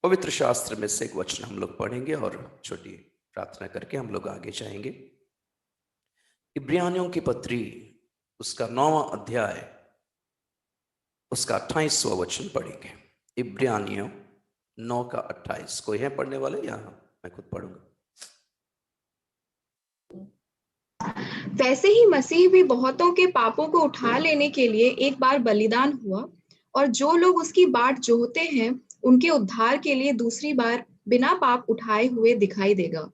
पवित्र शास्त्र में से एक वचन हम लोग पढ़ेंगे और छोटी प्रार्थना करके हम लोग आगे जाएंगे। इब्रानियों की पत्री उसका 9वां अध्याय उसका 28वां वचन पढ़ेंगे। इब्रानियों 9 का 28। कोई है पढ़ने वाले या मैं खुद पढ़ूंगा? वैसे ही मसीह भी बहुतों के पापों को उठा लेने के लिए एक बार बलिदान हुआ, और जो लोग उसकी बाट जोहते हैं उनके उद्धार के लिए दूसरी बार बिना पाप उठाए हुए दिखाई देगा।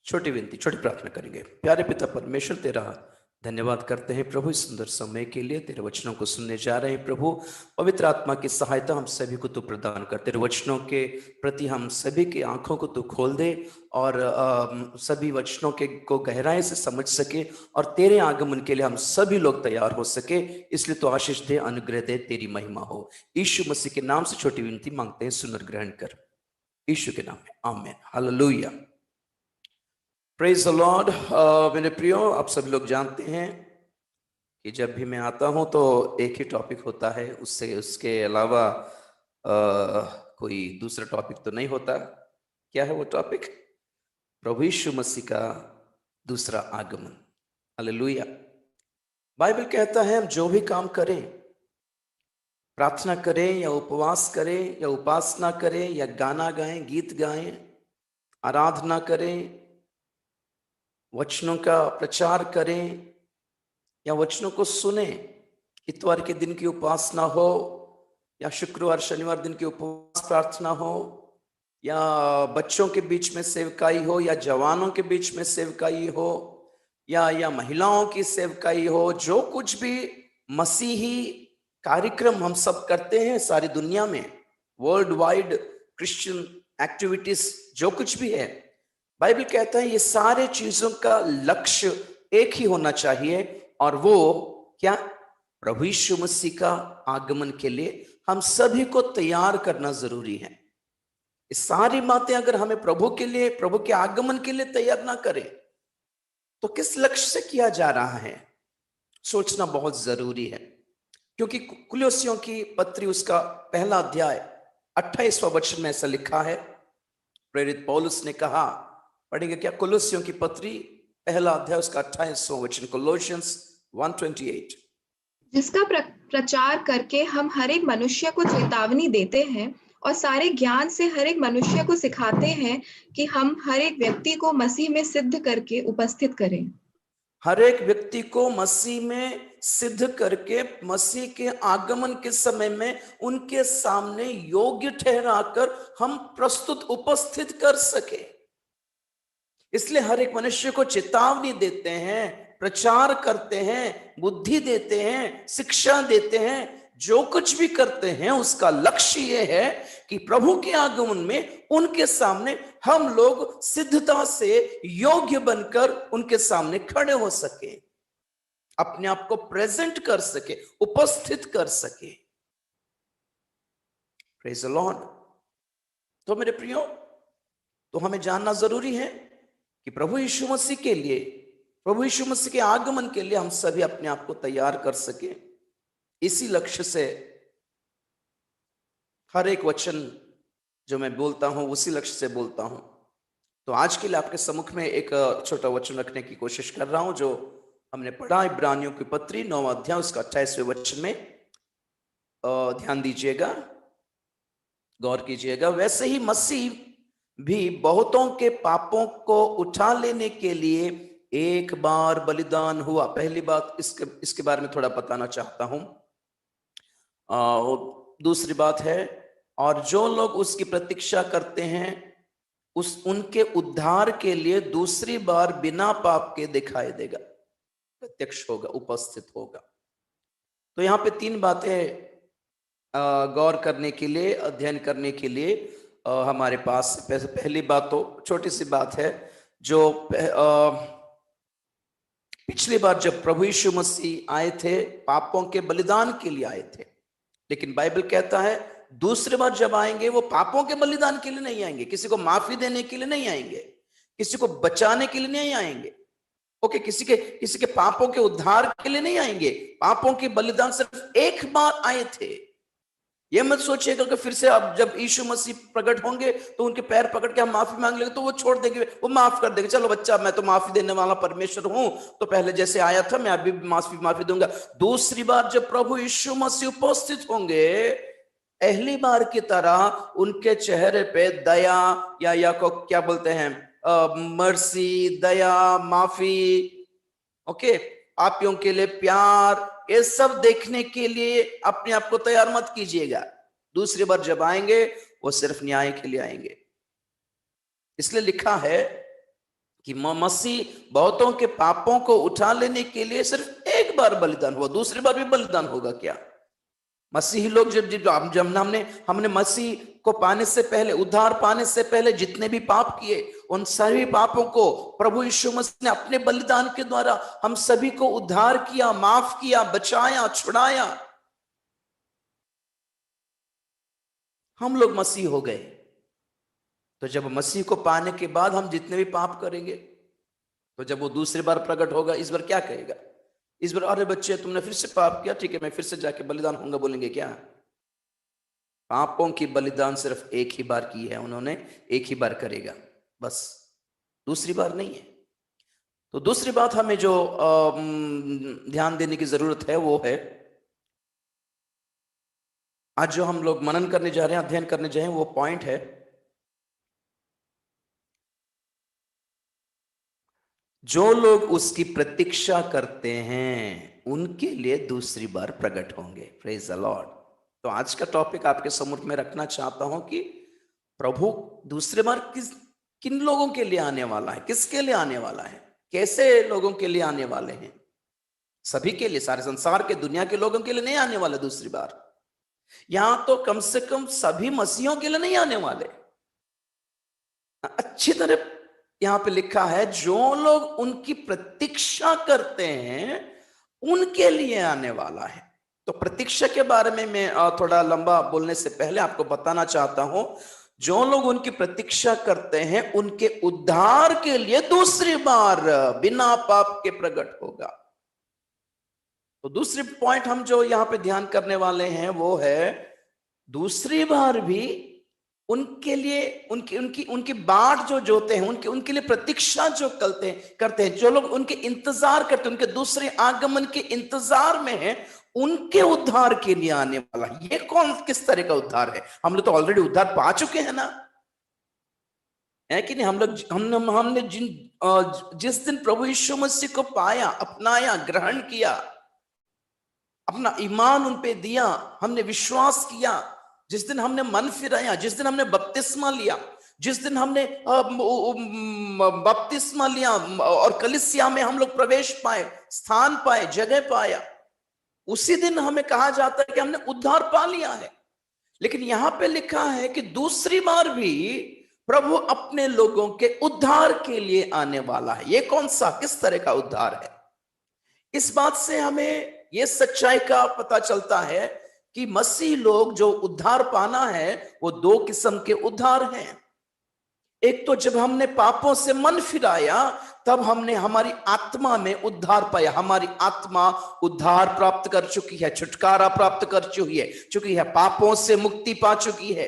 छोटी विनती, छोटी प्रार्थना करेंगे। प्यारे पिता परमेश्वर, तेरा धन्यवाद करते हैं प्रभु इस सुंदर समय के लिए। तेरे वचनों को सुनने जा रहे हैं प्रभु। पवित्र आत्मा की सहायता हम सभी को तू प्रदान कर। तेरे वचनों के प्रति हम सभी की आंखों को तू खोल दे और सभी वचनों के को गहराई से समझ सके और तेरे आगमन के लिए हम सभी लोग तैयार हो सके। इसलिए तो आशीष दे, अनुग्रह दे, तेरी महिमा हो। यीशु मसीह के नाम से छोटी विनती मांगते हैं, सुनर ग्रहण कर यीशु के नाम में, आमीन। Hallelujah, praise the Lord. मेरे प्रियो, आप सब लोग जानते हैं कि जब भी मैं आता हूं तो एक ही टॉपिक होता है, उसके अलावा कोई दूसरा टॉपिक तो नहीं होता। क्या है वो टॉपिक? प्रभु यीशु मसीह का दूसरा आगमन। हालेलुया। बाइबल कहता है हम जो भी काम करें, प्रार्थना करें या उपवास करें या उपासना करें या गाना गाएं, गीत गाएं, आराधना करें, वचनों का प्रचार करें या वचनों को सुने, इतवार के दिन की उपासना हो या शुक्रवार शनिवार दिन की उपवास प्रार्थना हो या बच्चों के बीच में सेवकाई हो या जवानों के बीच में सेवकाई हो या महिलाओं की सेवकाई हो, जो कुछ भी मसीही कार्यक्रम हम सब करते हैं सारी दुनिया में, वर्ल्ड वाइड क्रिश्चियन एक्टिविटीज जो कुछ भी है, बाइबल कहता है ये सारे चीजों का लक्ष्य एक ही होना चाहिए, और वो क्या? प्रभु यीशु मसीह का आगमन के लिए हम सभी को तैयार करना जरूरी है। ये सारी बातें अगर हमें प्रभु के लिए, प्रभु के आगमन के लिए तैयार ना करें तो किस लक्ष्य से किया जा रहा है, सोचना बहुत जरूरी है। क्योंकि कुलोसियों की पत्री उसका पहला अध्याय 28वां वचन में ऐसा लिखा है। प्रेरित पौलुस ने कहा, पढ़ेंगे क्या? कुलोसियों की पत्री पहला अध्याय उसका 28वां वचन, कोलोसियंस 1:28। जिसका प्रचार करके हम हर एक मनुष्य को चेतावनी देते हैं और सारे ज्ञान से हर एक मनुष्य को सिखाते हैं कि हम हर एक व्यक्ति को मसीह में सिद्ध करके उपस्थित करें। हर एक व्यक्ति को मसीह में सिद्ध करके मसीह के आगमन के समय में उनके सामने योग्य ठहराकर हम प्रस्तुत उपस्थित कर सके। इसलिए हर एक मनुष्य को चेतावनी देते हैं, प्रचार करते हैं, बुद्धि देते हैं, शिक्षा देते हैं, जो कुछ भी करते हैं उसका लक्ष्य यह है कि प्रभु के आगमन में उनके सामने हम लोग सिद्धता से योग्य बनकर उनके सामने खड़े हो सके, अपने आप को प्रेजेंट कर सके, उपस्थित कर सके। Praise the Lord. तो मेरे प्रियो, तो हमें जानना जरूरी है कि प्रभु यीशु मसीह के लिए, प्रभु यीशु मसीह के आगमन के लिए हम सभी अपने आप को तैयार कर सके। इसी लक्ष्य से हर एक वचन जो मैं बोलता हूं उसी लक्ष्य से बोलता हूं। तो आज के लिए आपके सम्मुख में एक छोटा वचन रखने की कोशिश कर रहा हूं जो हमने पढ़ा इब्रानियों की पत्री 9वां अध्याय उसका 28वें वचन में। ध्यान दीजिएगा, गौर कीजिएगा। वैसे ही मसीह भी बहुतों के पापों को उठा लेने के लिए एक बार बलिदान हुआ। पहली बात इसके बारे में थोड़ा बताना चाहता हूं। दूसरी बात है, और जो लोग उसकी प्रतीक्षा करते हैं उनके उद्धार के लिए दूसरी बार बिना पाप के दिखाई देगा, प्रत्यक्ष होगा, उपस्थित होगा। तो यहाँ पे तीन बातें गौर करने के लिए, अध्ययन करने के लिए हमारे पास। पहली बात तो छोटी सी बात है, जो पिछली बार जब प्रभु यीशु मसीह आए थे पापों के बलिदान के लिए आए थे, लेकिन बाइबल कहता है दूसरी बार जब आएंगे वो पापों के बलिदान के लिए नहीं आएंगे, किसी को माफी देने के लिए नहीं आएंगे, किसी को बचाने के लिए नहीं आएंगे, ओके, किसी के पापों के उद्धार के लिए नहीं आएंगे। पापों के बलिदान सिर्फ एक बार आए थे। ये मत सोचिएगा कि फिर से अब जब यीशु मसीह प्रकट होंगे तो उनके पैर पकड़ के हम माफी मांग लेंगे तो वो छोड़ देंगे, वो माफ कर देंगे। चलो बच्चा, मैं तो माफी देने वाला परमेश्वर हूं, तो पहले जैसे आया था मैं अभी माफी दूंगा। दूसरी बार जब प्रभु यीशु मसीह उपस्थित होंगे, पहली बार की तरह उनके चेहरे पे दया या को क्या बोलते हैं, मर्सी, दया, माफी, ओके, पापियों के लिए प्यार, ये सब देखने के लिए अपने आप को तैयार मत कीजिएगा। दूसरी बार जब आएंगे वो सिर्फ न्याय के लिए आएंगे। इसलिए लिखा है कि मसीह बहुतों के पापों को उठा लेने के लिए सिर्फ एक बार बलिदान हुआ, दूसरी बार भी बलिदान होगा क्या? मसीही लोग जब हमने मसीह को पाने से पहले, उद्धार पाने से पहले जितने भी पाप किए, उन सभी पापों को प्रभु यीशु मसीह ने अपने बलिदान के द्वारा हम सभी को उद्धार किया, माफ किया, बचाया, छुड़ाया। हम लोग मसीह हो गए। तो जब मसीह को पाने के बाद हम जितने भी पाप करेंगे, तो जब वो दूसरी बार प्रकट होगा, इस बार क्या कहेगा? इस बार अरे बच्चे तुमने फिर से पाप किया, ठीक है मैं फिर से जाके बलिदान होऊंगा, बोलेंगे क्या? पापों की बलिदान सिर्फ एक ही बार की है उन्होंने, एक ही बार करेगा बस, दूसरी बार नहीं है। तो दूसरी बात हमें जो ध्यान देने की जरूरत है वो है, आज जो हम लोग मनन करने जा रहे हैं, अध्ययन करने जा रहे हैं, वो पॉइंट है, जो लोग उसकी प्रतीक्षा करते हैं उनके लिए दूसरी बार प्रकट होंगे। Praise the Lord. तो आज का टॉपिक आपके सम्मुख में रखना चाहता हूं कि प्रभु दूसरी बार किन लोगों के लिए आने वाला है, किसके लिए आने वाला है, कैसे लोगों के लिए आने वाले हैं? सभी के लिए, सारे संसार के, दुनिया के लोगों के लिए नहीं आने वाले दूसरी बार। यहां तो कम से कम सभी मसीहों के लिए नहीं आने वाले। अच्छी तरह यहां पे लिखा है, जो लोग उनकी प्रतीक्षा करते हैं उनके लिए आने वाला है। तो प्रतीक्षा के बारे में मैं थोड़ा लंबा बोलने से पहले आपको बताना चाहता हूं, जो लोग उनकी प्रतीक्षा करते हैं उनके उद्धार के लिए दूसरी बार बिना पाप के प्रकट होगा। तो दूसरी पॉइंट हम जो यहां पे ध्यान करने वाले हैं वो है, दूसरी बार भी उनके लिए उनकी उनकी उनकी बाट जो जोते हैं, उनके लिए प्रतीक्षा जो करते हैं, जो लोग उनके इंतजार करते हैं, उनके दूसरे आगमन के इंतजार में हैं, उनके उद्धार के लिए आने वाला। ये कौन, किस तरह का उद्धार है? हम लोग तो ऑलरेडी उद्धार पा चुके हैं ना, है कि नहीं? हम लोग हमने जिस दिन प्रभु यीशु मसीह को पाया, अपनाया, ग्रहण किया, अपना ईमान उन पे दिया, हमने विश्वास किया, जिस दिन हमने मन फिराया, जिस दिन हमने बपतिस्मा लिया, जिस दिन हमने बपतिस्मा लिया और कलीसिया में हम लोग प्रवेश पाए, स्थान पाए, जगह पाया, उसी दिन हमें कहा जाता है कि हमने उद्धार पा लिया है। लेकिन यहां पे लिखा है कि दूसरी बार भी प्रभु अपने लोगों के उद्धार के लिए आने वाला है। यह कौन सा, किस तरह का उद्धार है? इस बात से हमें यह सच्चाई का पता चलता है कि मसीह लोग जो उद्धार पाना है वो दो किस्म के उद्धार हैं। एक तो जब हमने पापों से मन फिराया तब हमने हमारी आत्मा में उद्धार पाया, हमारी आत्मा उद्धार प्राप्त कर चुकी है, छुटकारा प्राप्त कर चुकी है, पापों से मुक्ति पा चुकी है,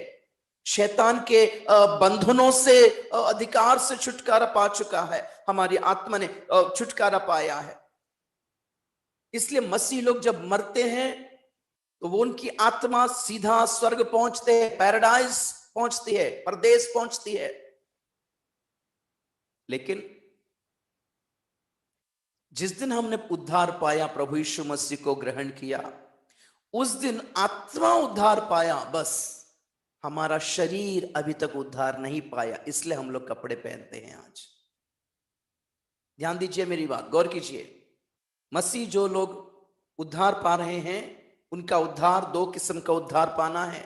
शैतान के बंधनों से, अधिकार से छुटकारा पा चुका है, हमारी आत्मा ने छुटकारा पाया है। इसलिए मसीह लोग जब मरते हैं तो वो, उनकी आत्मा सीधा स्वर्ग पहुंचते हैं, पैराडाइज पहुंचती है, परदेश पहुंचती है। लेकिन जिस दिन हमने उद्धार पाया, प्रभु यीशु मसीह को ग्रहण किया, उस दिन आत्मा उद्धार पाया, बस हमारा शरीर अभी तक उद्धार नहीं पाया, इसलिए हम लोग कपड़े पहनते हैं आज। ध्यान दीजिए मेरी बात, गौर कीजिए। मसीह जो लोग उद्धार पा रहे हैं, उनका उद्धार दो किस्म का उद्धार पाना है।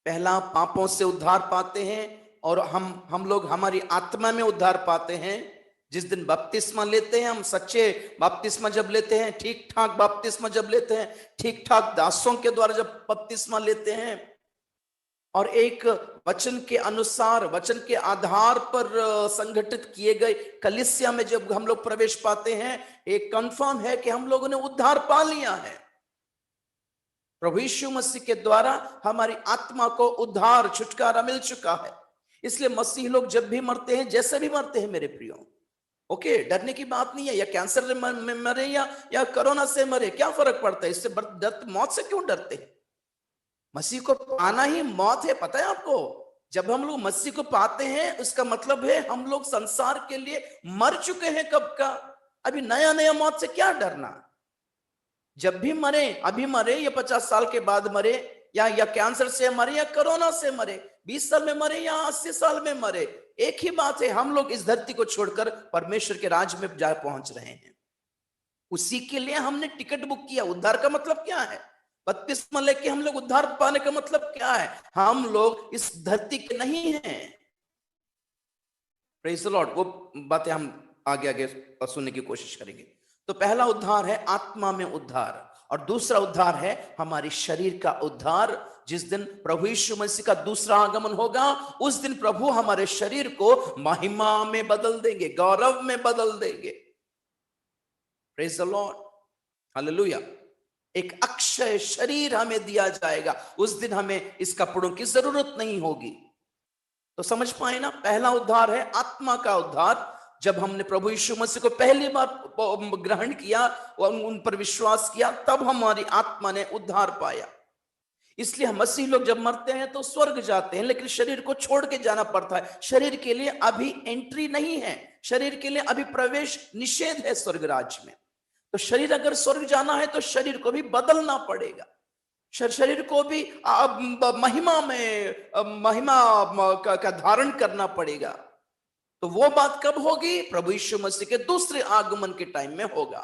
पहला, पापों से उद्धार पाते हैं, और हम लोग हमारी आत्मा में उद्धार पाते हैं जिस दिन बपतिस्मा लेते हैं। हम सच्चे बपतिस्मा जब लेते हैं, ठीक ठाक बपतिस्मा जब लेते हैं, ठीक ठाक दासों के द्वारा जब बपतिस्मा लेते हैं, और एक वचन के अनुसार, वचन के आधार पर संगठित किए गए कलीसिया में जब हम लोग प्रवेश पाते हैं, एक कंफर्म है कि हम लोगों ने उद्धार पा लिया है। प्रभु यीशु मसीह के द्वारा हमारी आत्मा को उद्धार, छुटकारा मिल चुका है। इसलिए मसीह लोग जब भी मरते हैं, जैसे भी मरते हैं मेरे प्रियो, ओके, डरने की बात नहीं है। या कैंसर से मरे या कोरोना से मरे, क्या फर्क पड़ता है? इससे मौत से क्यों डरते हैं? मसीह को पाना ही मौत है, पता है आपको? जब हम लोग मसीह को पाते हैं, उसका मतलब है हम लोग संसार के लिए मर चुके हैं कब का। अभी नया नया मौत से क्या डरना? जब भी मरे, अभी मरे या 50 साल के बाद मरे, या कैंसर से मरे या कोरोना से मरे, 20 साल में मरे या 80 साल में मरे, एक ही बात है, हम लोग इस धरती को छोड़कर परमेश्वर के राज में जा पहुंच रहे हैं। उसी के लिए हमने टिकट बुक किया। उद्धार का मतलब क्या है? बपतिस्मा लेके हम लोग उद्धार पाने का मतलब क्या है? हम लोग इस धरती के नहीं हैं। Praise the Lord. वो बातें हम आगे आगे सुनने की कोशिश करेंगे। तो पहला उद्धार है आत्मा में उद्धार, और दूसरा उद्धार है हमारी शरीर का उद्धार। जिस दिन प्रभु यीशु मसीह का दूसरा आगमन होगा, उस दिन प्रभु हमारे शरीर को महिमा में बदल देंगे, गौरव में बदल देंगे। Praise the Lord, hallelujah. एक अक्षय शरीर हमें दिया जाएगा। उस दिन हमें इस कपड़ों की जरूरत नहीं होगी। तो समझ पाए ना, पहला उद्धार है आत्मा का उद्धार। जब हमने प्रभु यीशु मसीह को पहली बार ग्रहण किया और उन पर विश्वास किया, तब हमारी आत्मा ने उद्धार पाया। इसलिए मसीह लोग जब मरते हैं तो स्वर्ग जाते हैं, लेकिन शरीर को छोड़ के जाना पड़ता है। शरीर के लिए अभी एंट्री नहीं है, शरीर के लिए अभी प्रवेश निषेध है स्वर्ग राज्य में। तो शरीर अगर स्वर्ग जाना है तो शरीर को भी बदलना पड़ेगा, शरीर को भी महिमा का धारण करना पड़ेगा। तो वो बात कब होगी? प्रभु यीशु मसीह के दूसरे आगमन के टाइम में होगा।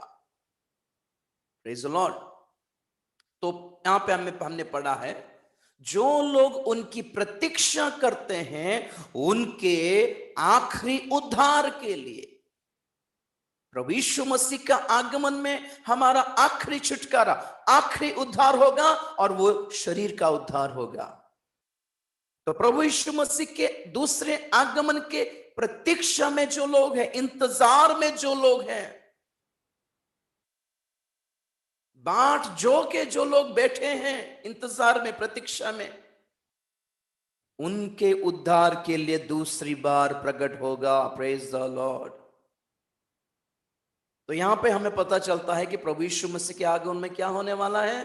Praise the Lord. तो यहां पे हमने पढ़ा है, जो लोग उनकी प्रतीक्षा करते हैं उनके आखिरी उद्धार के लिए, प्रभु यीशु मसीह का आगमन में हमारा आखिरी छुटकारा, आखिरी उद्धार होगा, और वो शरीर का उद्धार होगा। तो प्रभु यीशु मसीह के दूसरे आगमन के प्रतीक्षा में जो लोग हैं, इंतजार में जो लोग हैं, बाट जो के जो लोग बैठे हैं इंतजार में, प्रतीक्षा में, उनके उद्धार के लिए दूसरी बार प्रकट होगा। Praise the Lord. तो यहां पे हमें पता चलता है कि प्रभु यीशु मसीह के आगमन में क्या होने वाला है?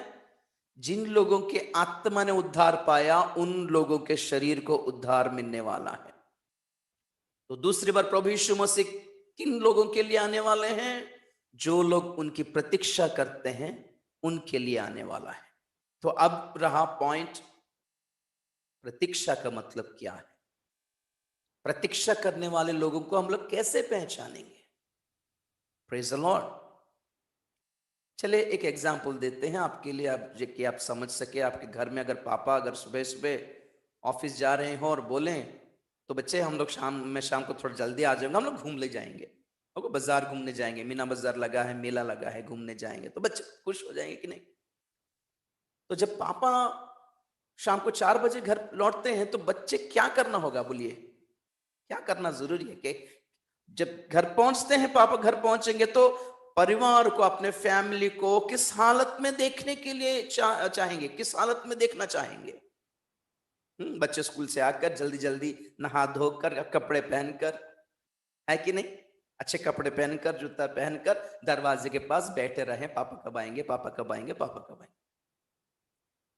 जिन लोगों के आत्मा ने उद्धार पाया, उन लोगों के शरीर को उद्धार मिलने वाला है। तो दूसरी बार प्रभु यीशु मसीह किन लोगों के लिए आने वाले हैं? जो लोग उनकी प्रतीक्षा करते हैं, उनके लिए आने वाला है। तो अब रहा पॉइंट, प्रतीक्षा का मतलब क्या है? प्रतीक्षा करने वाले लोगों को हम लोग कैसे पहचानेंगे? Praise the Lord. चले एक एग्जाम्पल देते हैं आपके लिए, कि आप समझ सके। आपके घर में अगर पापा अगर सुबह सुबह ऑफिस जा रहे हो और बोलें तो बच्चे हम लोग शाम को थोड़ा जल्दी आ जाएंगे, हम लोग घूम ले जाएंगे, बाजार घूमने जाएंगे, मीना बाजार लगा है, मेला लगा है, घूमने जाएंगे, तो बच्चे खुश हो जाएंगे कि नहीं? तो जब पापा शाम को 4 बजे घर लौटते हैं तो बच्चे क्या करना होगा? बोलिए, क्या करना जरूरी है? कि जब घर पहुंचते हैं, पापा घर पहुंचेंगे तो परिवार को, अपने फैमिली को किस हालत में देखने के लिए चाहेंगे, किस हालत में देखना चाहेंगे? बच्चे स्कूल से आकर जल्दी जल्दी नहा धोकर, कपड़े पहनकर, है कि नहीं, अच्छे कपड़े पहनकर, जूता पहनकर दरवाजे के पास बैठे रहे, पापा कब आएंगे, पापा कब आएंगे, पापा कब आएंगे,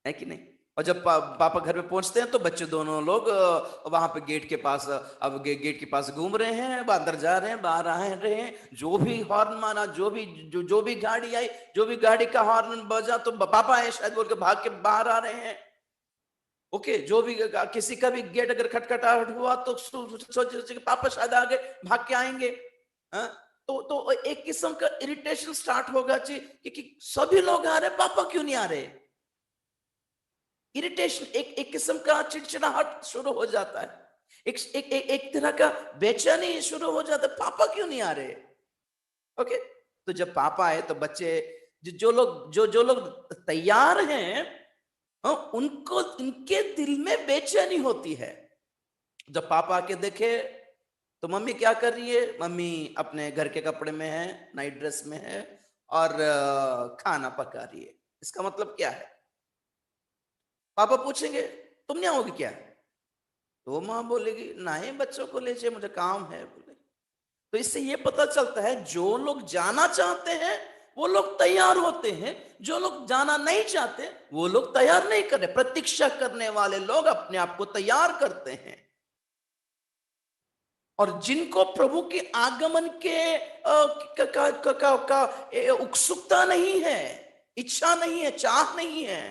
है कि नहीं? और जब पापा घर में पहुंचते हैं तो बच्चे दोनों लोग वहां पे गेट के पास, अब गेट के पास घूम रहे हैं, अंदर जा रहे हैं, बाहर आ रहे हैं। जो भी हॉर्न मारा, जो भी गाड़ी आई, जो भी गाड़ी का हॉर्न बजा तो पापा है शायद बोल के भाग के बाहर आ रहे हैं। ओके, जो भी किसी का भी गेट अगर खटखटाहट हुआ तो सोचे पापा शायद आगे भाग के आएंगे। तो एक किस्म का इरिटेशन स्टार्ट होगा कि सभी लोग आ रहे, पापा क्यों नहीं आ रहे? इरिटेशन, एक किस्म का चिड़चिड़ाहट शुरू हो जाता है, एक तरह का बेचैनी शुरू हो जाता है, पापा क्यों नहीं आ रहे? ओके, तो जब पापा आए तो बच्चे, जो लोग तैयार हैं, उनको, इनके दिल में बेचैनी होती है। जब पापा आके देखे तो मम्मी क्या कर रही है? मम्मी अपने घर के कपड़े में है, नाइट ड्रेस में है, और खाना पका रही है। इसका मतलब क्या है? पापा पूछेंगे तुम नहीं आओगे क्या, तो माँ बोलेगी नहीं बच्चों को ले जाए मुझे काम है बोले। तो इससे ये पता चलता है जो लोग जाना चाहते हैं वो लोग तैयार होते हैं, जो लोग जाना नहीं चाहते वो लोग तैयार नहीं कर रहे। प्रतीक्षा करने वाले लोग अपने आप को तैयार करते हैं, और जिनको प्रभु के आगमन के उत्सुकता नहीं है, इच्छा नहीं है, चाह नहीं है,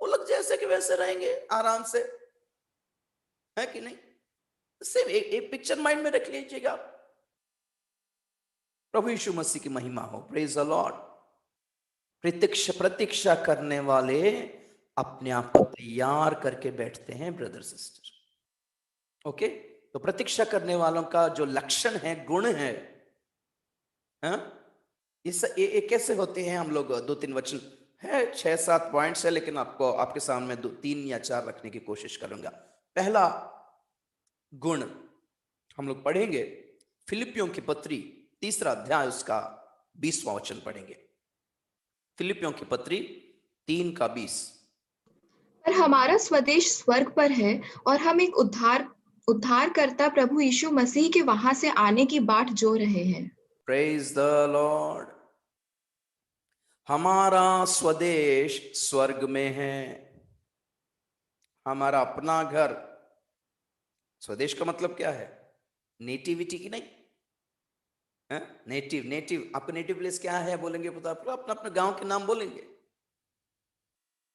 वो लोग जैसे कि वैसे रहेंगे आराम से, है कि नहीं। सेम एक पिक्चर माइंड में रख लीजिएगा। प्रभु यीशु मसीह की महिमा हो, प्रेज द लॉर्ड। प्रतीक्षा करने वाले अपने आप को तैयार करके बैठते हैं ब्रदर सिस्टर। ओके, तो प्रतीक्षा करने वालों का जो लक्षण है, गुण है, ये कैसे होते हैं, हम लोग 2-3 वचन है, 6-7 पॉइंट्स है, लेकिन आपको आपके सामने 3 या 4 रखने की कोशिश करूंगा। पहला गुण हम लोग पढ़ेंगे फिलिपियों की पत्री 3 अध्याय उसका 20वां वचन पढ़ेंगे। फिलिपियों की पत्री 3:20। पर हमारा स्वदेश स्वर्ग पर है और हम एक उद्धारकर्ता प्रभु यीशु मसीह के वहां से आने की बाट जो रहे हैं। Praise the Lord. हमारा स्वदेश स्वर्ग में है, हमारा अपना घर। स्वदेश का मतलब क्या है? नेटिविटी की नहीं है? नेटिव आपका नेटिव प्लेस क्या है बोलेंगे, पता आपको अपना अपना गांव के नाम बोलेंगे।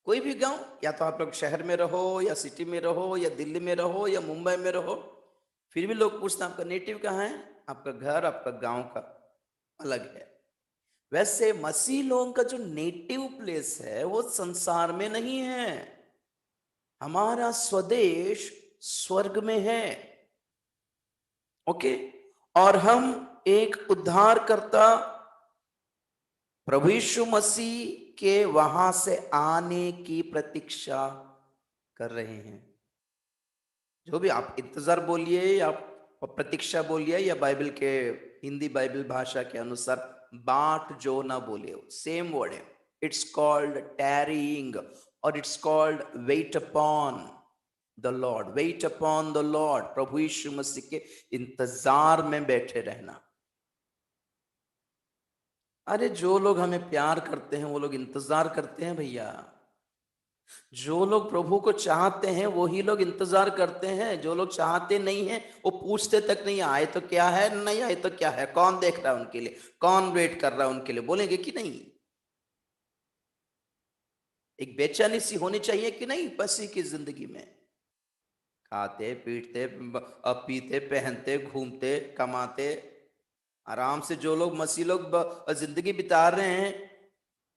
कोई भी गांव, या तो आप लोग शहर में रहो या सिटी में रहो या दिल्ली में रहो या मुंबई में रहो, फिर भी लोग पूछते हैं आपका नेटिव कहाँ है। आपका घर, आपका गांव का अलग है। वैसे मसीह लोगों का जो नेटिव प्लेस है वो संसार में नहीं है, हमारा स्वदेश स्वर्ग में है। ओके, और हम एक उद्धारकर्ता प्रभु यीशु मसीह के वहां से आने की प्रतीक्षा कर रहे हैं। जो भी आप इंतजार बोलिए या प्रतीक्षा बोलिए या बाइबल के हिंदी बाइबल भाषा के अनुसार बाट जो ना बोले, सेम वर्ड है। इट्स कॉल्ड टैरिंग और it's called wait upon the Lord. Wait upon the Lord, प्रभु यीशु मसीह के इंतजार में बैठे रहना। अरे जो लोग हमें प्यार करते हैं वो लोग इंतजार करते हैं भैया। जो लोग प्रभु को चाहते हैं वही लोग इंतजार करते हैं। जो लोग चाहते नहीं हैं वो पूछते तक नहीं, आए तो क्या है, नहीं आए तो क्या है, कौन देख रहा है उनके लिए, कौन वेट कर रहा है उनके लिए, बोलेंगे कि नहीं। एक बेचैनी सी होनी चाहिए कि नहीं मसीह की जिंदगी में। खाते पीटते पीते पहनते घूमते कमाते आराम से जो लोग मसीह लोग जिंदगी बिता रहे हैं,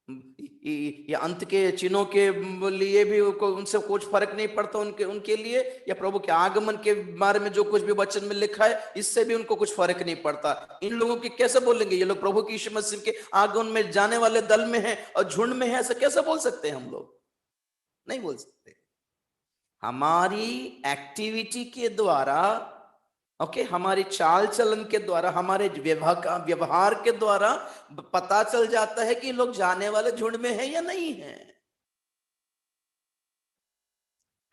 ये अंत के चिन्हों के लिए भी उनसे कुछ फर्क नहीं पड़ता उनके लिए, या प्रभु के आगमन के बारे में जो कुछ भी वचन में लिखा है इससे भी उनको कुछ फर्क नहीं पड़ता। इन लोगों की कैसे बोलेंगे ये लोग प्रभु की यीशु मसीह के आगमन में जाने वाले दल में है और झुंड में है, ऐसा कैसे बोल सकते हैं हम लोग? नहीं बोल सकते। हमारी एक्टिविटी के द्वारा, ओके, हमारी चाल चलन के द्वारा, हमारे व्यवहार के द्वारा पता चल जाता है कि लोग जाने वाले झुंड में है या नहीं है।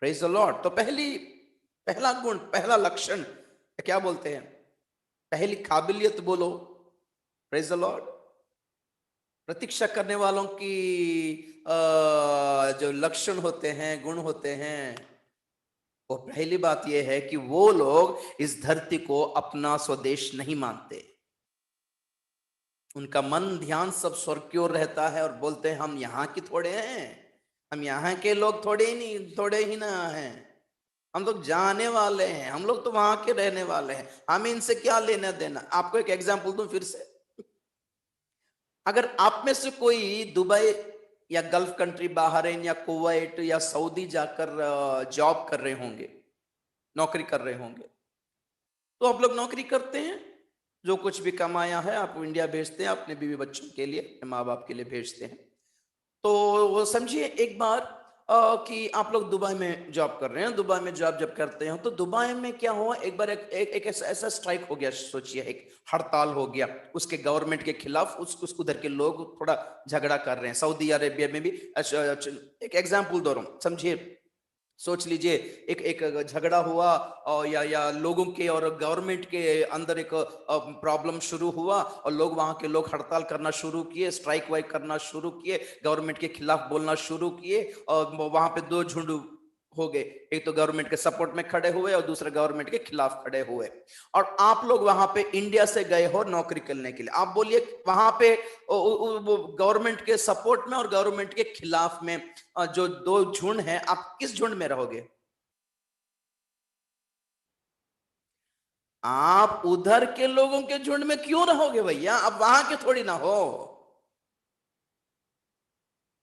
Praise the Lord. तो पहला गुण, पहला लक्षण क्या बोलते हैं, पहली काबिलियत बोलो, प्रेज द लॉर्ड। प्रतीक्षा करने वालों की जो लक्षण होते हैं, गुण होते हैं, वो पहली बात यह है कि वो लोग इस धरती को अपना स्वदेश नहीं मानते। उनका मन ध्यान सब स्वर्ग की ओर रहता है और बोलते हैं हम यहाँ की थोड़े हैं, हम यहाँ के लोग थोड़े ही ना हैं, हम लोग जाने वाले हैं, हम लोग तो वहां के रहने वाले हैं, हमें इनसे क्या लेना देना। आपको एक एग्जांपल दूं फिर से। अगर आप में से कोई दुबई या गल्फ कंट्री, बहरीन या कुवैत या सऊदी जाकर जॉब कर रहे होंगे, नौकरी कर रहे होंगे, तो आप लोग नौकरी करते हैं, जो कुछ भी कमाया है आप इंडिया भेजते हैं, अपने बीवी बच्चों के लिए, अपने माँ बाप के लिए भेजते हैं। तो वो समझिए एक बार कि आप लोग दुबई में जॉब कर रहे हैं, दुबई में जॉब जब करते हैं तो दुबई में क्या हुआ, एक बार एक ऐसा स्ट्राइक हो गया, सोचिए एक हड़ताल हो गया उसके गवर्नमेंट के खिलाफ, उस उधर के लोग थोड़ा झगड़ा कर रहे हैं। सऊदी अरेबिया में भी एक एग्जाम्पल दे रहा हूं, समझिए, सोच लीजिए एक एक झगड़ा हुआ और या लोगों के और गवर्नमेंट के अंदर एक प्रॉब्लम शुरू हुआ और लोग, वहां के लोग हड़ताल करना शुरू किए, स्ट्राइक वाइक करना शुरू किए, गवर्नमेंट के खिलाफ बोलना शुरू किए और वहां पे दो झुंड हो गए, एक तो गवर्नमेंट के सपोर्ट में खड़े हुए और दूसरे गवर्नमेंट के खिलाफ खड़े हुए। और आप लोग वहां पे इंडिया से गए हो नौकरी करने के लिए, आप बोलिए वहां पे गवर्नमेंट के सपोर्ट में और गवर्नमेंट के खिलाफ में जो दो झुंड हैं, आप किस झुंड में रहोगे? आप उधर के लोगों के झुंड में क्यों रहोगे भैया? आप वहां के थोड़ी ना हो,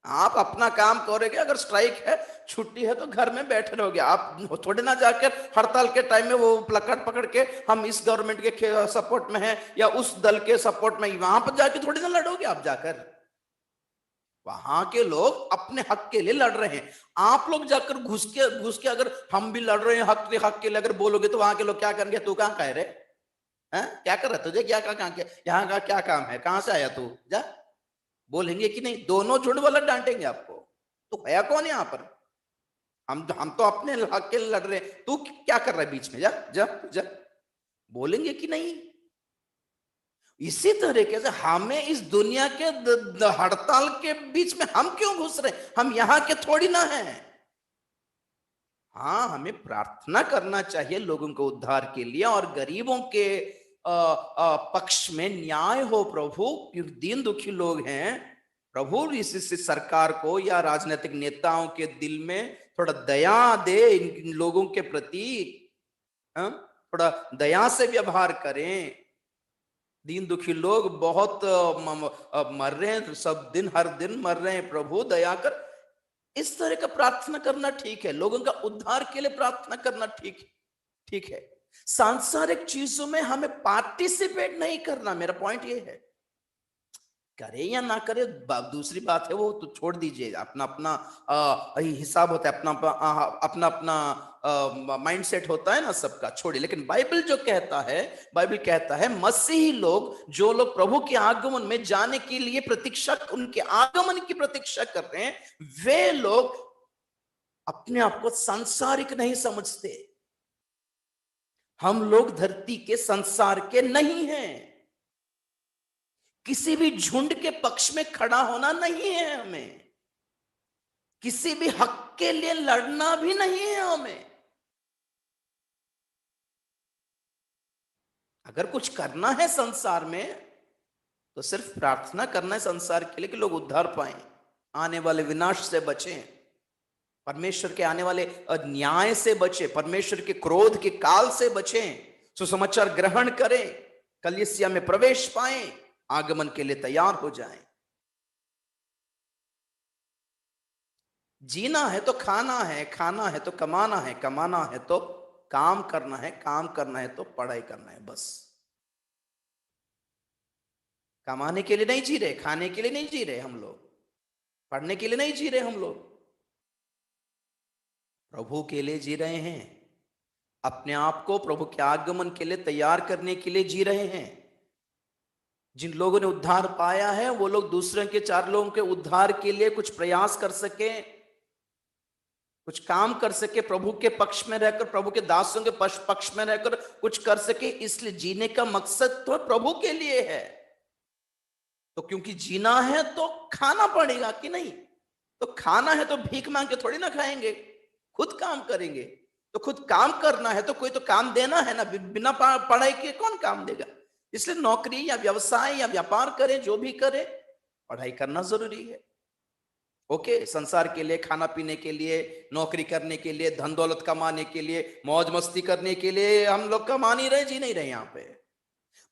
आप अपना काम करोगे। अगर स्ट्राइक है, छुट्टी है तो घर में बैठे रहोगे, आप थोड़े ना जाकर हड़ताल के टाइम में वो प्लकार्ड पकड़ के हम इस गवर्नमेंट के सपोर्ट में हैं या उस दल के सपोर्ट में, वहां पर जाके थोड़ी ना लड़ोगे आप जाकर। वहां के लोग अपने हक के लिए लड़ रहे हैं, आप लोग जाकर घुस के अगर हम भी लड़ रहे हैं हक के लिए अगर बोलोगे तो वहां के लोग क्या करेंगे? तू कहां का है रे? हैं? क्या कर रहा तुझे? क्या कहां क्या यहाँ का क्या काम है? कहां से आया तू? जा, बोलेंगे कि नहीं? दोनों झुंड वाला डांटेंगे आपको। तो है कौन यहाँ पर? हम तो अपने हक के लिए लड़ रहे हैं, तू क्या कर रहा है बीच में? जा जा जा, बोलेंगे कि नहीं? इसी तरीके से हमें इस दुनिया के हड़ताल के बीच में हम क्यों घुस रहे? हम यहां के थोड़ी ना हैं। हाँ, हमें प्रार्थना करना चाहिए लोगों को उद्धार के लिए और गरीबों के पक्ष में न्याय हो प्रभु, क्योंकि दीन दुखी लोग हैं प्रभु। इस सरकार को या राजनीतिक नेताओं के दिल में थोड़ा दया दे इन लोगों के प्रति, थोड़ा दया से व्यवहार करें। दीन दुखी लोग बहुत मर रहे हैं, सब दिन हर दिन मर रहे हैं, प्रभु दया कर। इस तरह का प्रार्थना करना ठीक है, लोगों का उद्धार के लिए प्रार्थना करना ठीक ठीक है। सांसारिक चीजों में हमें पार्टिसिपेट नहीं करना, मेरा पॉइंट ये है। करे या ना करे दूसरी बात है, वो तो छोड़ दीजिए, अपना अपना हिसाब होता है, अपना अपना माइंड सेट होता है ना सबका, छोड़िए। लेकिन बाइबल जो कहता है, बाइबल कहता है मसीही लोग, जो लोग प्रभु के आगमन में जाने के लिए प्रतीक्षा, उनके आगमन की प्रतीक्षा कर रहे हैं, वे लोग अपने आप को सांसारिक नहीं समझते। हम लोग धरती के संसार के नहीं हैं, किसी भी झुंड के पक्ष में खड़ा होना नहीं है हमें, किसी भी हक के लिए लड़ना भी नहीं है हमें। अगर कुछ करना है संसार में तो सिर्फ प्रार्थना करना है संसार के लिए कि लोग उद्धार पाएं, आने वाले विनाश से बचें, परमेश्वर के आने वाले न्याय से बचें, परमेश्वर के क्रोध के काल से बचें, सुसमाचार ग्रहण करें, कलीसिया में प्रवेश पाएं, आगमन के लिए तैयार हो जाएं। जीना है तो खाना है, खाना है तो कमाना है, कमाना है तो काम करना है, काम करना है तो पढ़ाई करना है। बस कमाने के लिए नहीं जी रहे, खाने के लिए नहीं जी रहे हम लोग, पढ़ने के लिए नहीं जी रहे हम लोग, प्रभु के लिए जी रहे हैं, अपने आप को प्रभु के आगमन के लिए तैयार करने के लिए जी रहे हैं। जिन लोगों ने उद्धार पाया है वो लोग दूसरे के, चार लोगों के उद्धार के लिए कुछ प्रयास कर सके, कुछ काम कर सके, प्रभु के पक्ष में रहकर, प्रभु के दासों के पक्ष में रहकर कुछ कर सके। इसलिए जीने का मकसद तो प्रभु के लिए है। तो क्योंकि जीना है तो खाना पड़ेगा कि नहीं? तो खाना है तो भीख मांग के थोड़ी ना खाएंगे, खुद काम करेंगे। तो खुद काम करना है तो कोई तो काम देना है ना, बिना पढ़ाई के कौन काम देगा? इसलिए नौकरी या व्यवसाय या व्यापार करें, जो भी करे, पढ़ाई करना जरूरी है। ओके, संसार के लिए, खाना पीने के लिए, नौकरी करने के लिए, धन दौलत कमाने के लिए, मौज मस्ती करने के लिए हम लोग कमा नहीं रहे, जी नहीं रहे। यहाँ पे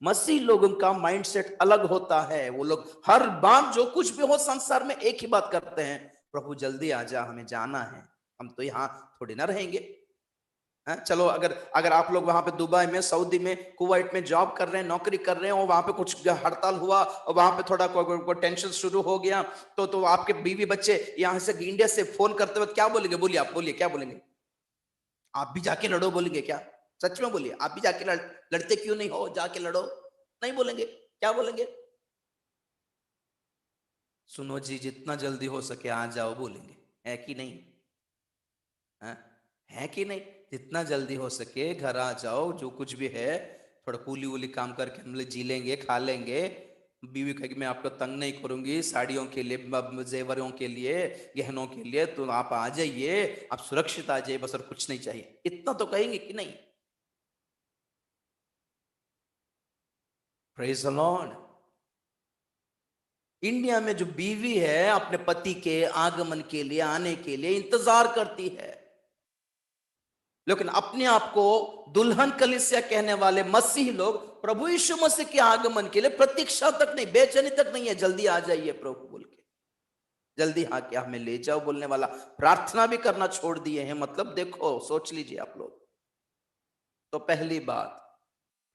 मसीह लोगों का माइंडसेट अलग होता है। वो लोग हर बार जो कुछ भी हो संसार में एक ही बात करते हैं, प्रभु जल्दी आ जा, हमें जाना है, हम तो यहाँ थोड़ी ना रहेंगे। चलो अगर अगर आप लोग वहां पे दुबई में, सऊदी में, कुवैत में जॉब कर रहे हैं, नौकरी कर रहे हैं और वहां पे कुछ हड़ताल हुआ और वहां पे थोड़ा कोई टेंशन शुरू हो गया, तो आपके बीवी बच्चे यहाँ से इंडिया से फोन करते वक्त क्या बोलेंगे? बोलिए, आप बोलिए, क्या बोलेंगे? आप भी जाके लड़ो बोलेंगे क्या? सच में बोलिए, आप भी जाके लड़ते क्यों नहीं हो? जाके लड़ो, नहीं बोलेंगे? क्या बोलेंगे? सुनो जी, जितना जल्दी हो सके आ जाओ बोलेंगे, है कि नहीं? हाँ? है कि नहीं? जितना जल्दी हो सके घर आ जाओ, जो कुछ भी है थोड़ा कूली वूली काम करके हम लोग जी लेंगे, खा लेंगे। बीवी कहेगी मैं आपको तंग नहीं करूंगी, साड़ियों के लिए, जेवरों के लिए, गहनों के लिए, तो आप आ जाइए, आप सुरक्षित आ जाइए, बस और कुछ नहीं चाहिए, इतना तो कहेंगे कि नहीं? Praise the Lord. इंडिया में जो बीवी है अपने पति के आगमन के लिए, आने के लिए इंतजार करती है, लेकिन अपने आप को दुल्हन कलीसिया कहने वाले मसीही लोग प्रभु यीशु मसीह के आगमन के लिए प्रतीक्षा तक नहीं, बेचैनी तक नहीं है, जल्दी आ जाइए प्रभु बोल के, जल्दी आके हमें ले जाओ बोलने वाला, प्रार्थना भी करना छोड़ दिए हैं। मतलब देखो, सोच लीजिए आप लोग। तो पहली बात,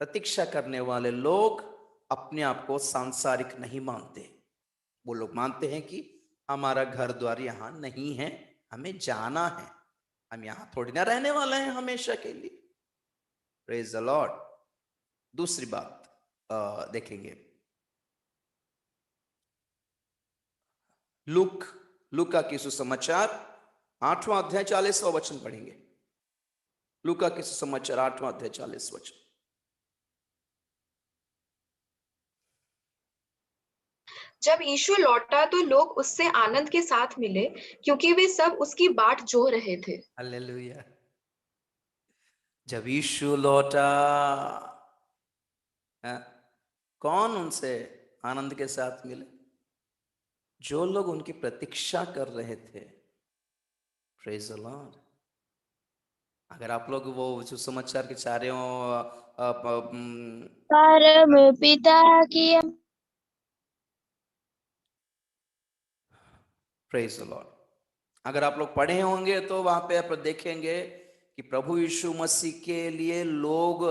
प्रतीक्षा करने वाले लोग अपने आप को सांसारिक नहीं मानते। वो लोग मानते हैं कि हमारा घर द्वार यहां नहीं है, हमें जाना है, हम यहां थोड़ी ना रहने वाले हैं हमेशा के लिए। Praise the Lord. दूसरी बात देखेंगे, लूका की सुसमाचार 8वां अध्याय 40वां वचन पढ़ेंगे। लूका की सुसमाचार 8वां अध्याय 40 वचन। जब यीशु लौटा तो लोग उससे आनंद के साथ मिले, क्योंकि वे सब उसकी बाट जो रहे थे। हालेलुया। जब यीशु लौटा, कौन उनसे आनंद के साथ मिले? जो लोग उनकी प्रतीक्षा कर रहे थे। Praise the Lord. अगर आप लोग वो जो समाचार के चारों परम पिता की प्रेज द लॉर्ड, अगर आप लोग पढ़े होंगे तो वहां पे आप देखेंगे कि प्रभु यीशु मसीह के लिए लोग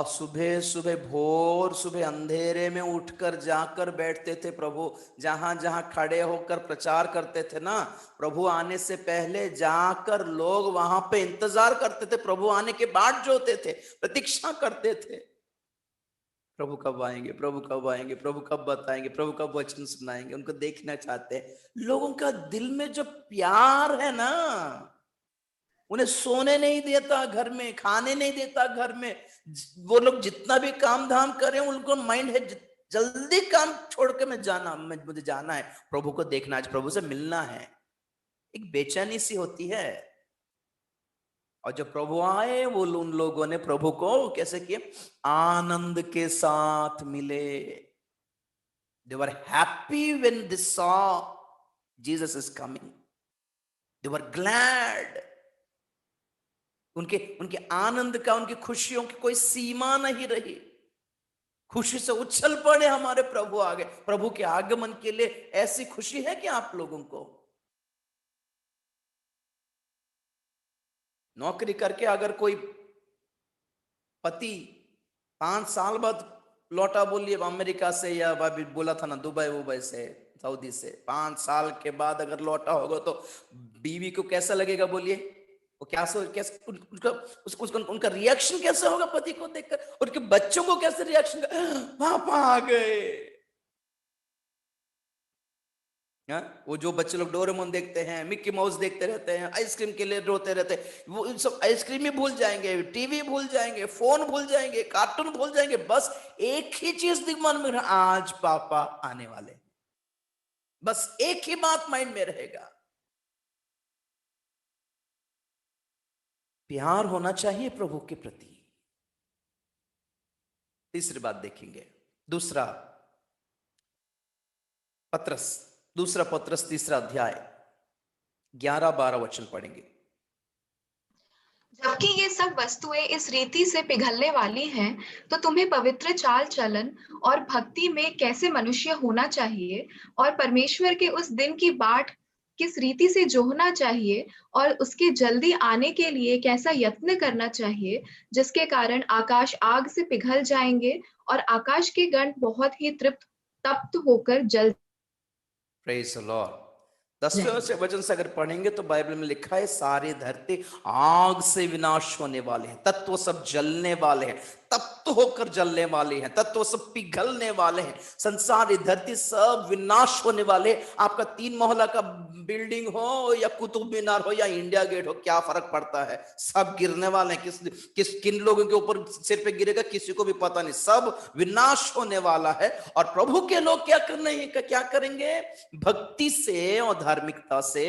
सुबह सुबह, भोर सुबह अंधेरे में उठकर जाकर बैठते थे। प्रभु जहां जहां खड़े होकर प्रचार करते थे ना, प्रभु आने से पहले जाकर लोग वहां पे इंतजार करते थे, प्रभु आने के बाद जो होते थे, प्रतीक्षा करते थे, प्रभु कब आएंगे, प्रभु कब आएंगे, प्रभु कब बताएंगे, प्रभु कब वचन सुनाएंगे, उनको देखना चाहते हैं। लोगों का दिल में जो प्यार है ना, उन्हें सोने नहीं देता, घर में खाने नहीं देता, घर में वो लोग जितना भी काम धाम करें, उनको माइंड है जल्दी काम छोड़ के मैं जाना, मुझे जाना है, प्रभु को देखना, आज प्रभु से मिलना है, एक बेचैनी सी होती है। और जब प्रभु आए, वो उन लोगों ने प्रभु को कैसे किए? आनंद के साथ मिले। They were happy when they saw Jesus is coming. They were glad. उनके उनके आनंद का, उनकी खुशियों की कोई सीमा नहीं रही। खुशी से उछल पड़े, हमारे प्रभु आ गए। प्रभु के आगमन के लिए ऐसी खुशी है कि आप लोगों को नौकरी करके अगर कोई पति 5 साल बाद लौटा, बोलिए अमेरिका से, या बोला था ना दुबई से, सऊदी से, 5 साल के बाद अगर लौटा होगा तो बीवी को कैसा लगेगा? बोलिए, वो कैसे उनका रिएक्शन कैसा होगा पति को देखकर? उनके बच्चों को कैसे रिएक्शन? पापा आ गए। वो जो बच्चे लोग डोरेमोन देखते हैं, मिक्की माउस देखते रहते हैं, आइसक्रीम के लिए रोते रहते हैं, वो इन सब आइसक्रीम ही भूल जाएंगे, टीवी भूल जाएंगे, फोन भूल जाएंगे, कार्टून भूल जाएंगे, बस एक ही चीज दिमाग में, आज पापा आने वाले, बस एक ही बात माइंड में रहेगा। प्यार होना चाहिए प्रभु के प्रति। तीसरी बात देखेंगे, दूसरा पत्रस 3 अध्याय 11-12 वचन पढ़ेंगे। जबकि ये सब वस्तुएं इस रीति से पिघलने वाली हैं, तो तुम्हें पवित्र चाल चलन और भक्ति में कैसे मनुष्य होना चाहिए, और परमेश्वर के उस दिन की बाट किस रीति से जोहना चाहिए और उसके जल्दी आने के लिए कैसा यत्न करना चाहिए, जिसके कारण आकाश आग से पिघल जाएंगे और आकाश के गण बहुत ही तप्त होकर जल प्रेज द लॉर्ड। 10वें जाएंगे। वचन से अगर पढ़ेंगे तो बाइबल में लिखा है सारी धरती आग से विनाश होने वाले हैं, तत्व सब जलने वाले हैं, तप्त होकर जलने वाले हैं, तत्व सब पिघलने वाले हैं, संसार ये धरती सब विनाश होने वाले हैं। आपका 3 मोहल्ला का बिल्डिंग हो या कुतुब मीनार हो या इंडिया गेट हो, क्या फर्क पड़ता है, सब गिरने वाले हैं। किन लोगों के ऊपर सिर पे गिरेगा किसी को भी पता नहीं, सब विनाश होने वाला है। और प्रभु के लोग क्या करेंगे? भक्ति से और धार्मिकता से,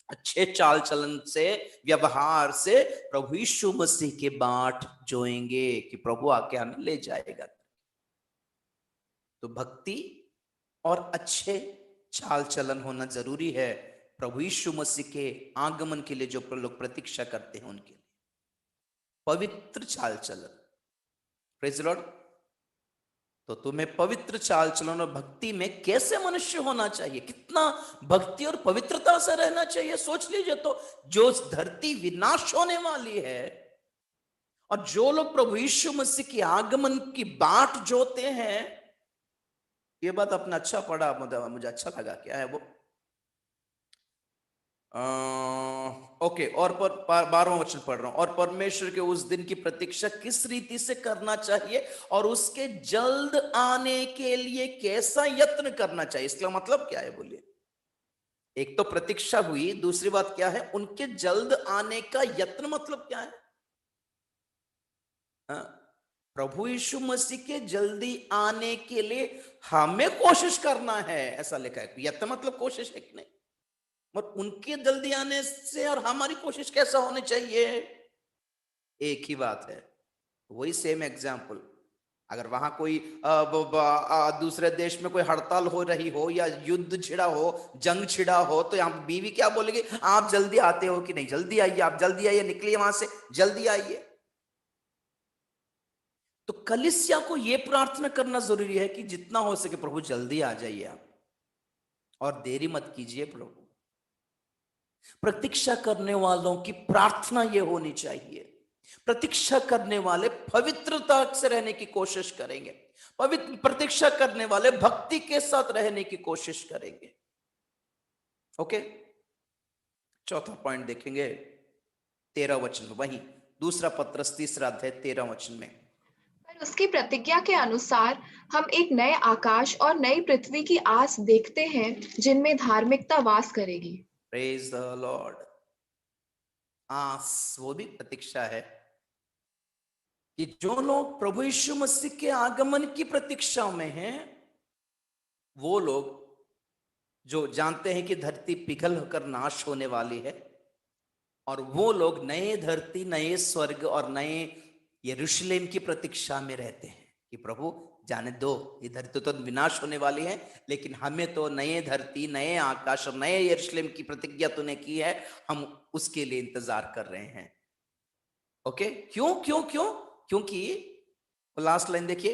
अच्छे चाल चलन से, व्यवहार से प्रभु यीशु मसीह के बाट जोएंगे कि प्रभु आके हमें ले जाएगा। तो भक्ति और अच्छे चाल चलन होना जरूरी है प्रभु यीशु मसीह के आगमन के लिए। जो लोग प्रतीक्षा करते हैं उनके लिए पवित्र चाल चलन। Praise the Lord. तो तुम्हें पवित्र चाल चलन और भक्ति में कैसे मनुष्य होना चाहिए, कितना भक्ति और पवित्रता से रहना चाहिए, सोच लीजिए। तो जो धरती विनाश होने वाली है और जो लोग प्रभु यीशु मसीह के आगमन की बाट जोते हैं, ये बात अपना अच्छा पढ़ा, मुझे अच्छा लगा। क्या है वो? ओके। और 12वां वचन पढ़ रहा हूं। और परमेश्वर के उस दिन की प्रतीक्षा किस रीति से करना चाहिए और उसके जल्द आने के लिए कैसा यत्न करना चाहिए। इसका मतलब क्या है बोलिए? एक तो प्रतीक्षा हुई, दूसरी बात क्या है? उनके जल्द आने का यत्न मतलब क्या है? प्रभु यीशु मसीह के जल्दी आने के लिए हमें कोशिश करना है, ऐसा लिखा है। यत्न मतलब कोशिश है कि नहीं? और उनके जल्दी आने से और हमारी कोशिश कैसा होनी चाहिए? एक ही बात है, वही सेम एग्जाम्पल। अगर वहां कोई दूसरे देश में कोई हड़ताल हो रही हो या युद्ध छिड़ा हो, जंग छिड़ा हो, तो यहाँ बीवी क्या बोलेगी? आप जल्दी आते हो कि नहीं? जल्दी आइए, आप जल्दी आइए, निकलिए वहां से, जल्दी आइए। तो कलीसिया को यह प्रार्थना करना जरूरी है कि जितना हो सके प्रभु जल्दी आ जाइए आप, और देरी मत कीजिए प्रभु। प्रतीक्षा करने वालों की प्रार्थना यह होनी चाहिए। प्रतीक्षा करने वाले पवित्रता से रहने की कोशिश करेंगे, पवित्र प्रतीक्षा करने वाले भक्ति के साथ रहने की कोशिश करेंगे। ओके, चौथा पॉइंट देखेंगे 13 वचन में, वही दूसरा पत्रस 3 अध्याय 13 वचन में। पर उसकी प्रतिज्ञा के अनुसार हम एक नए आकाश और नई पृथ्वी की आस देखते हैं जिनमें धार्मिकता वास करेगी। Praise the Lord. आस, वो भी प्रतीक्षा है कि जो लोग प्रभु यीशु मसीह के आगमन की प्रतीक्षा में हैं, वो लोग जो जानते हैं कि धरती पिघल होकर नाश होने वाली है, और वो लोग नए धरती, नए स्वर्ग और नए यरूशलेम की प्रतीक्षा में रहते हैं कि प्रभु जाने दो, ये धरती तो विनाश होने वाली है, लेकिन हमें तो नए धरती, नए आकाश और नए यरूशलेम की प्रतिज्ञा तूने की है, हम उसके लिए इंतजार कर रहे हैं। ओके, क्यों क्यों क्यों? क्योंकि लास्ट लाइन देखिए,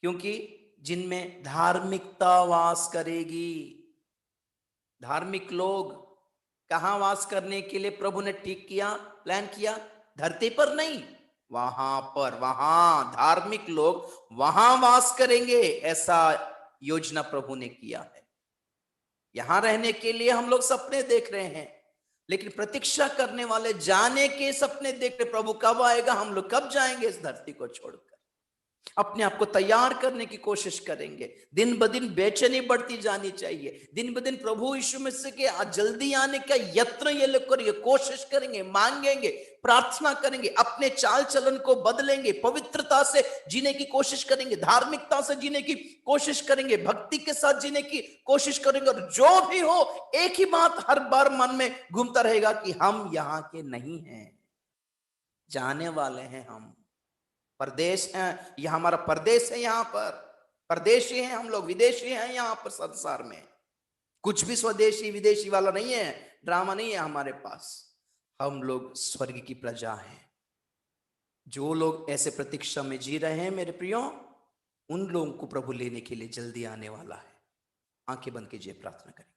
क्योंकि जिनमें धार्मिकता वास करेगी। धार्मिक लोग कहां वास करने के लिए प्रभु ने ठीक किया, प्लान किया? धरती पर नहीं, वहां पर, वहां धार्मिक लोग वहां वास करेंगे, ऐसा योजना प्रभु ने किया है। यहां रहने के लिए हम लोग सपने देख रहे हैं, लेकिन प्रतीक्षा करने वाले जाने के सपने देख रहे, प्रभु कब आएगा, हम लोग कब जाएंगे इस धरती को छोड़कर। अपने आप को तैयार करने की कोशिश करेंगे। दिन ब दिन बेचैनी बढ़ती जानी चाहिए। दिन ब दिन प्रभु यीशु मसीह के जल्दी आने का यत्न ये लोग करेंगे, कोशिश करेंगे, मांगेंगे, प्रार्थना करेंगे, अपने चाल चलन को बदलेंगे, पवित्रता से जीने की कोशिश करेंगे, धार्मिकता से जीने की कोशिश करेंगे, भक्ति के साथ जीने की कोशिश करेंगे। और जो भी हो, एक ही बात हर बार मन में घूमता रहेगा कि हम यहाँ के नहीं हैं, जाने वाले हैं, हम परदेश हैं, यह हमारा परदेश है, यहाँ पर परदेशी हैं हम लोग, विदेशी हैं यहाँ पर संसार में। कुछ भी स्वदेशी विदेशी वाला नहीं है, ड्रामा नहीं है हमारे पास। हम लोग स्वर्ग की प्रजा हैं। जो लोग ऐसे प्रतीक्षा में जी रहे हैं मेरे प्रियो, उन लोगों को प्रभु लेने के लिए जल्दी आने वाला है। आंखें बंद कीजिए, प्रार्थना करें।